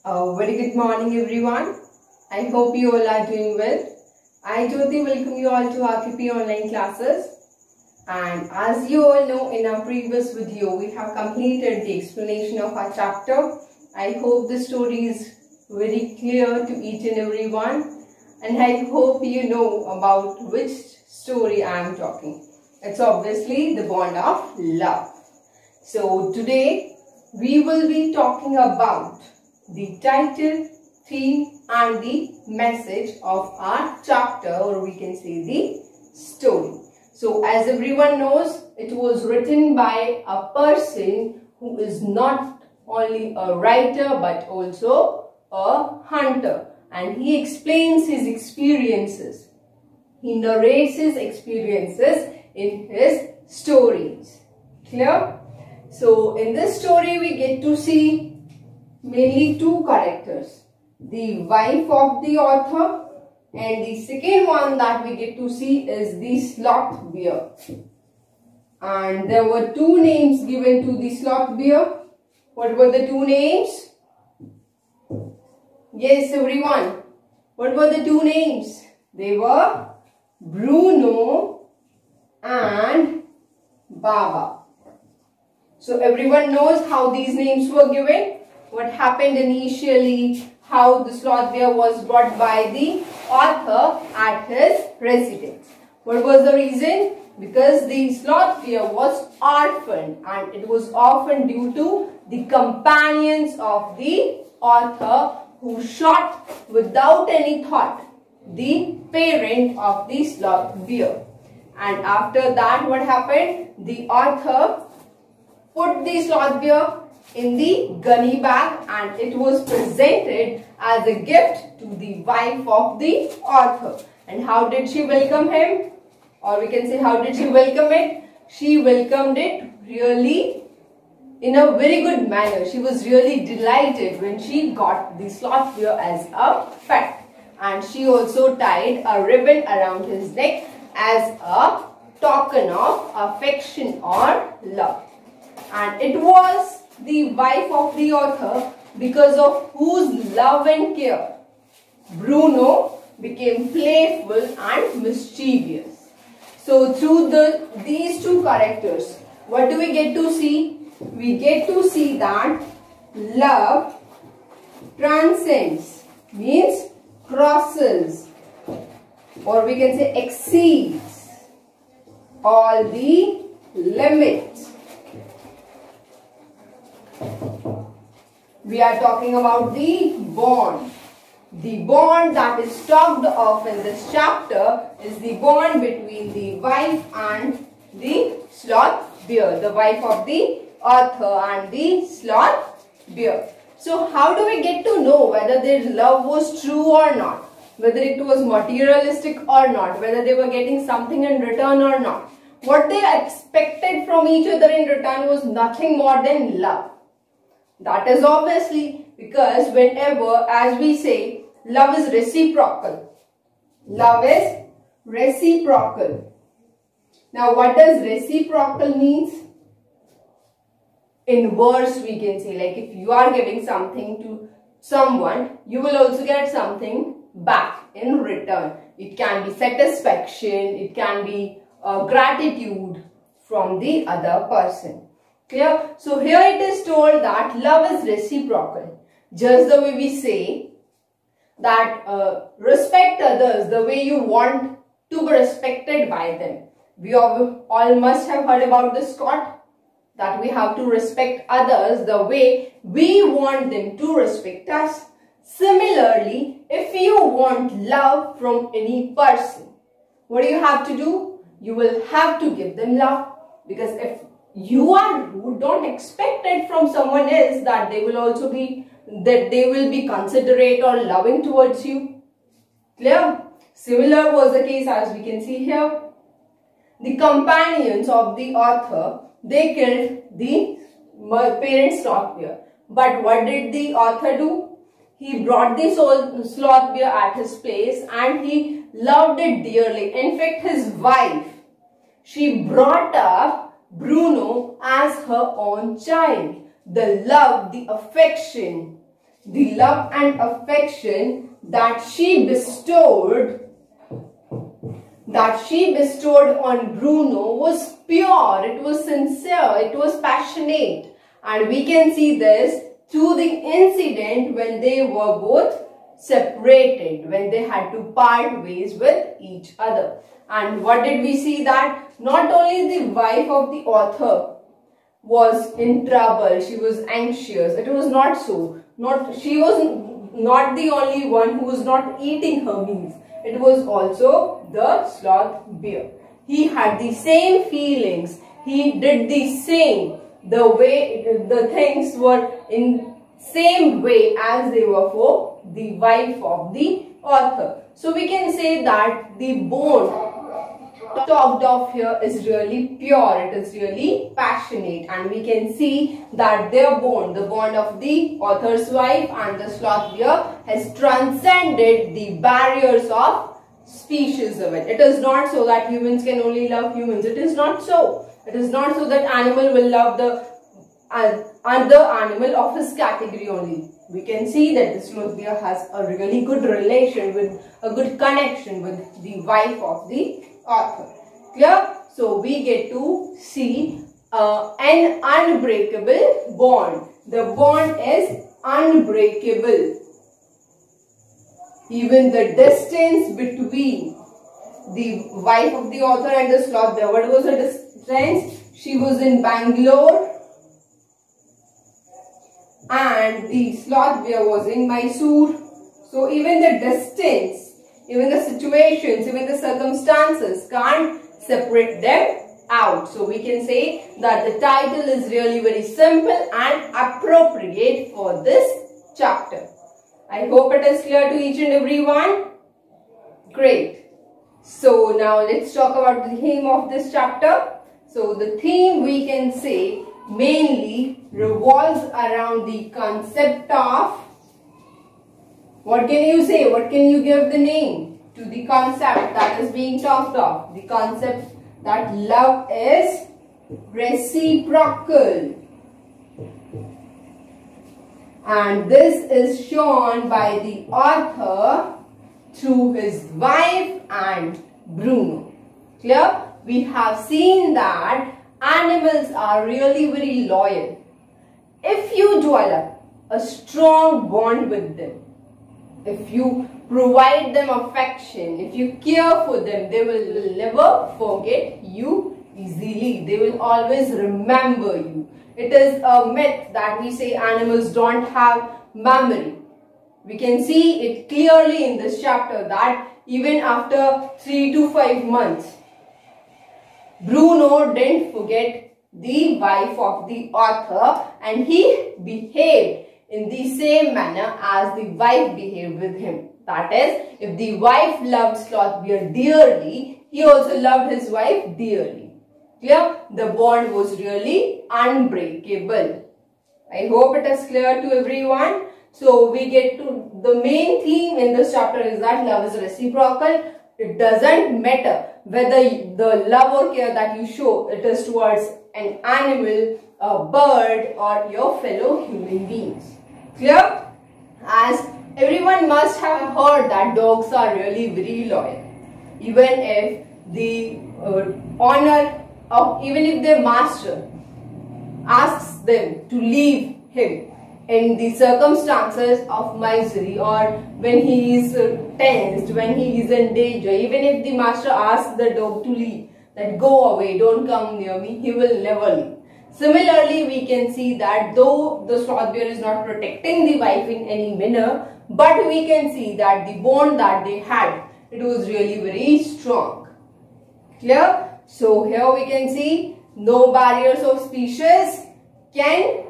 Very good morning everyone. I hope you all are doing well. I, Jyoti, welcome you all to RKP online classes. And as you all know, in our previous video, we have completed the explanation of our chapter. I hope the story is very clear to each and every one. And I hope you know about which story I am talking. It's obviously the bond of love. So today, we will be talking about the title, theme and the message of our chapter, or we can say the story. So as everyone knows, it was written by a person who is not only a writer but also a hunter, and he explains his experiences. He narrates his experiences in his stories. Clear? So in this story we get to see mainly two characters, the wife of the author, and the second one that we get to see is the sloth bear. And there were two names given to the sloth bear. What were the two names? Yes, everyone. What were the two names? They were Bruno and Baba. So everyone knows how these names were given. What happened initially, how the sloth bear was brought by the author at his residence. What was the reason? Because the sloth bear was orphaned, and it was often due to the companions of the author who shot without any thought the parent of the sloth bear. And after that, what happened? The author put the sloth bear in the gunny bag, and it was presented as a gift to the wife of the author. And how did she welcome him? Or we can say, how did she welcome it? She welcomed it really in a very good manner. She was really delighted when she got the sloth bear as a pet. And she also tied a ribbon around his neck as a token of affection or love. And it was the wife of the author because of whose love and care Bruno became playful and mischievous. So through these two characters, what do we get to see? We get to see that love transcends, means crosses, or we can say exceeds all the limits. We are talking about the bond. The bond that is talked of in this chapter is the bond between the wife and the sloth bear. The wife of the author and the sloth bear. So how do we get to know whether their love was true or not? Whether it was materialistic or not? Whether they were getting something in return or not? What they expected from each other in return was nothing more than love. That is obviously because whenever, as we say, love is reciprocal. Love is reciprocal. Now, what does reciprocal means? In verse, we can say, like if you are giving something to someone, you will also get something back in return. It can be satisfaction, it can be gratitude from the other person. Clear? So here it is told that love is reciprocal. Just the way we say that respect others the way you want to be respected by them. We all must have heard about this quote, that we have to respect others the way we want them to respect us. Similarly, if you want love from any person, what do you have to do? You will have to give them love. Because if you are rude, don't expect it from someone else that they will be considerate or loving towards you. Clear? Similar was the case as we can see here. The companions of the author, they killed the parent sloth bear. But what did the author do? He brought the sloth bear at his place and he loved it dearly. In fact, his wife, she brought up Bruno as her own child. The love, the affection, the love and affection that she bestowed on Bruno was pure, it was sincere, it was passionate. And we can see this through the incident when they were both separated, when they had to part ways with each other. And what did we see? That not only the wife of the author was in trouble, she was anxious. It was not so. She was not the only one who was not eating her meals. It was also the sloth bear. He had the same feelings. He did the same. The things were in same way as they were for the wife of the author. So we can say that the bond talked of here is really pure, it is really passionate, and we can see that their bond, the bond of the author's wife and the sloth bear, has transcended the barriers of species of it. It is not so that humans can only love humans. It is not so. It is not so that animal will love the other animal of his category only. We can see that the sloth bear has a really good relation with a good connection with the wife of the author. Clear? So we get to see an unbreakable bond. The bond is unbreakable. Even the distance between the wife of the author and the sloth bear. What was the distance? She was in Bangalore and the sloth bear was in Mysore. So even the distance, even the situations, even the circumstances can't separate them out. So we can say that the title is really very simple and appropriate for this chapter. I hope it is clear to each and every one. Great. So now let's talk about the theme of this chapter. So the theme, we can say, mainly revolves around the concept of, what can you say? What can you give the name to the concept that is being talked of? The concept that love is reciprocal. And this is shown by the author through his wife and Bruno. Clear? We have seen that animals are really very loyal. If you develop a strong bond with them, if you provide them affection, if you care for them, they will never forget you easily. They will always remember you. It is a myth that we say animals don't have memory. We can see it clearly in this chapter that even after 3 to 5 months, Bruno didn't forget the wife of the author and he behaved in the same manner as the wife behaved with him. That is, if the wife loved sloth bear dearly, he also loved his wife dearly. Clear? The bond was really unbreakable. I hope it is clear to everyone. So we get to the main theme in this chapter is that love is reciprocal. It doesn't matter whether the love or care that you show it is towards an animal, a bird, or your fellow human beings. Clear? As everyone must have heard that dogs are really very loyal. Even if the even if their master asks them to leave him in the circumstances of misery or when he is tensed, when he is in danger, even if the master asks the dog to leave, that go away, don't come near me, he will never leave. Similarly, we can see that though the sloth bear is not protecting the wife in any manner, but we can see that the bond that they had, it was really very strong. Clear? So here we can see no barriers of species can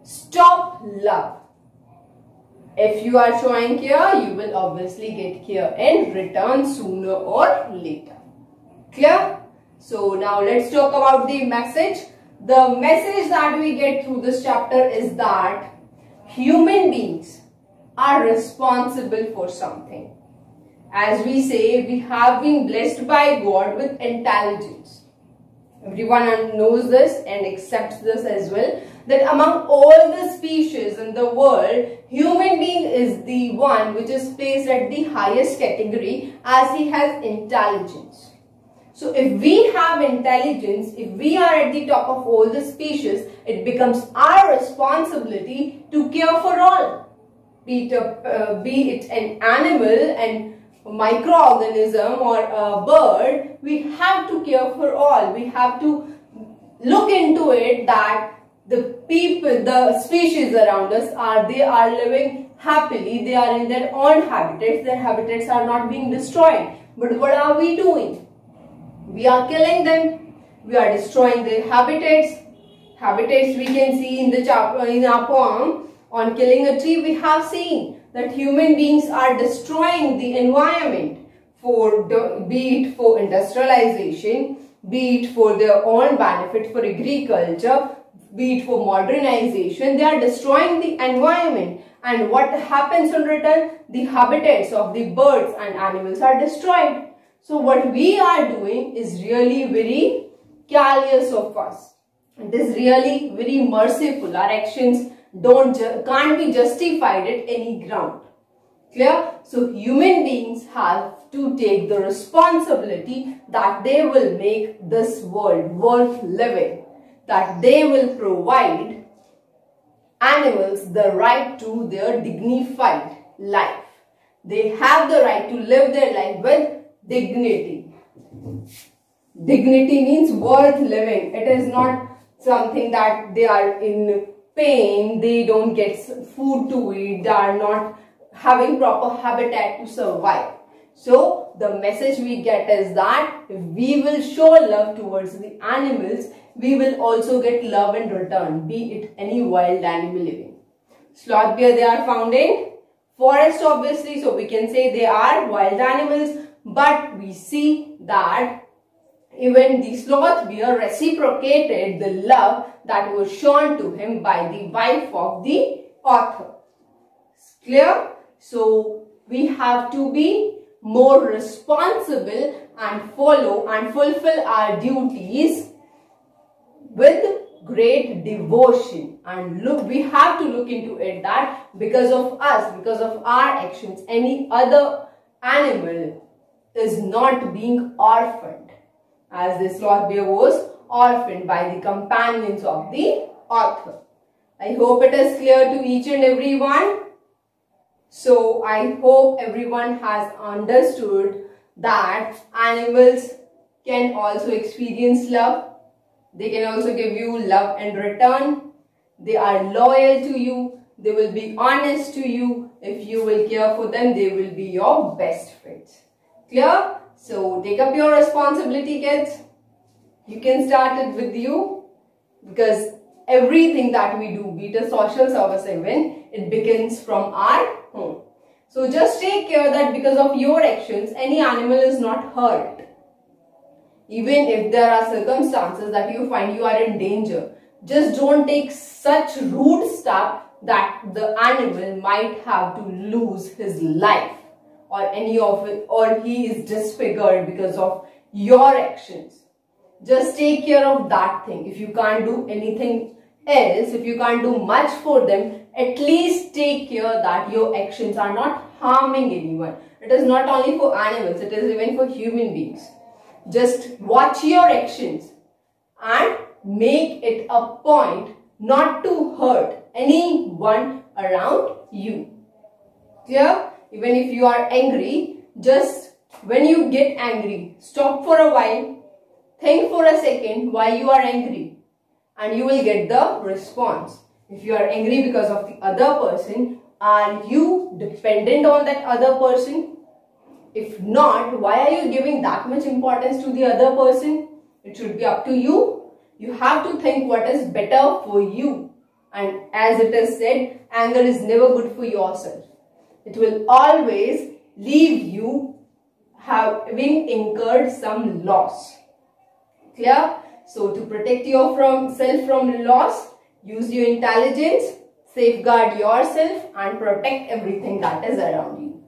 stop love. If you are showing care, you will obviously get care in return sooner or later. Clear? So now let's talk about the message. The message that we get through this chapter is that human beings are responsible for something. As we say, we have been blessed by God with intelligence. Everyone knows this and accepts this as well, that among all the species in the world, human being is the one which is placed at the highest category, as he has intelligence. So if we have intelligence, if we are at the top of all the species, it becomes our responsibility to care for all. Be it an animal and microorganism or a bird, we have to care for all. We have to look into it that the people, the species around us they are living happily, they are in their own habitats, their habitats are not being destroyed. But what are we doing? We are killing them, we are destroying their habitats. Habitats we can see in our poem on killing a tree. We have seen that human beings are destroying the environment, be it for industrialization, be it for their own benefit for agriculture, be it for modernization. They are destroying the environment, and what happens in return? The habitats of the birds and animals are destroyed. So what we are doing is really very careless of us. It is really very merciful. Our actions can't be justified at any ground. Clear? So human beings have to take the responsibility that they will make this world worth living, that they will provide animals the right to their dignified life. They have the right to live their life with dignity. Dignity means worth living. It is not something that they are in pain, they don't get food to eat, they are not having proper habitat to survive. So the message we get is that if we will show love towards the animals, we will also get love in return, be it any wild animal living. Sloth bear, they are found in forest obviously, so we can say they are wild animals, but we see that even the sloth bear reciprocated the love that was shown to him by the wife of the author. Clear? So we have to be more responsible and follow and fulfill our duties with great devotion. And look, we have to look into it that because of us, because of our actions, any other animal is not being orphaned, as the sloth bear was orphaned by the companions of the author. I hope it is clear to each and everyone. So I hope everyone has understood that animals can also experience love. They can also give you love in return. They are loyal to you. They will be honest to you. If you will care for them, they will be your best friends. Clear? So take up your responsibility, kids. You can start it with you, because everything that we do, be it a social service even, it begins from our home. So just take care that because of your actions, any animal is not hurt. Even if there are circumstances that you find you are in danger, just don't take such rude step that the animal might have to lose his life, or any of it, or he is disfigured because of your actions. Just take care of that thing. If you can't do anything else, if you can't do much for them, at least take care that your actions are not harming anyone. It is not only for animals, it is even for human beings. Just watch your actions and make it a point not to hurt anyone around you. Clear? Even if you are angry, just when you get angry, stop for a while, think for a second why you are angry, and you will get the response. If you are angry because of the other person, are you dependent on that other person? If not, why are you giving that much importance to the other person? It should be up to you. You have to think what is better for you. And as it is said, anger is never good for yourself. It will always leave you having incurred some loss. Clear? So to protect yourself from loss, use your intelligence, safeguard yourself and protect everything that is around you.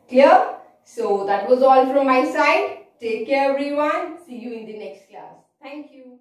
Clear? So that was all from my side. Take care everyone. See you in the next class. Thank you.